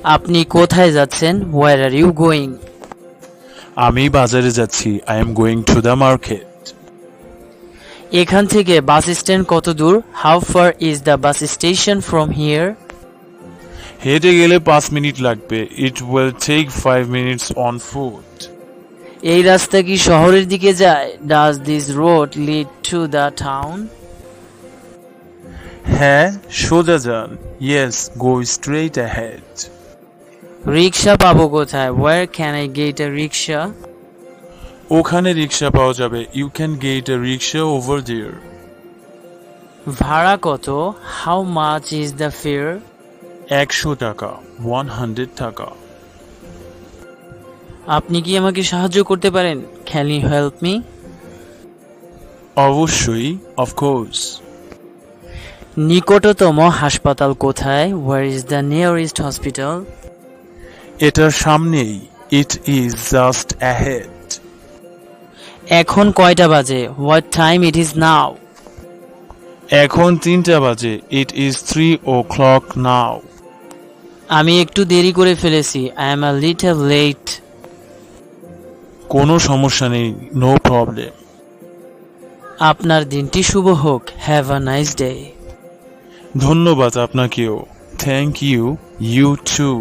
আপনি কোথায় যাচ্ছেন? Where are you going? আমি বাজারে যাচ্ছি। I am going to the market. এখান থেকে বাস স্ট্যান্ড কত দূর? How far is the bus station from here? হেঁটে গেলে 5 মিনিট লাগবে। It will take 5 minutes on foot. এই রাস্তা কি শহরের দিকে যায়? Does this road lead to the town? হ্যাঁ, সোজা যান। Yes, go straight ahead. Rickshaw পাবো কোথায়? Where can I get a rickshaw? ওখানে রিকশা পাওয়া যাবে। You can get a rickshaw over there. ভাড়া কত? How much is the fare? 100 টাকা। 100 টাকা। আপনি কি আমাকে সাহায্য করতে পারেন? Can you help me? অবশ্যই, of course. নিকটতম হাসপাতাল কোথায়? Where is the nearest hospital? এটার সামনেই। It is just ahead. এখন কয়টা বাজে? What time it is now? এখন 3টা বাজে। It is 3 o'clock now. আমি একটু দেরি করে ফেলেছি। I am a little late. কোনো সমস্যা নেই। No problem. আপনার দিনটি শুভ হোক। Have a nice day. ধন্যবাদ আপনাকেও। Thank you. You too.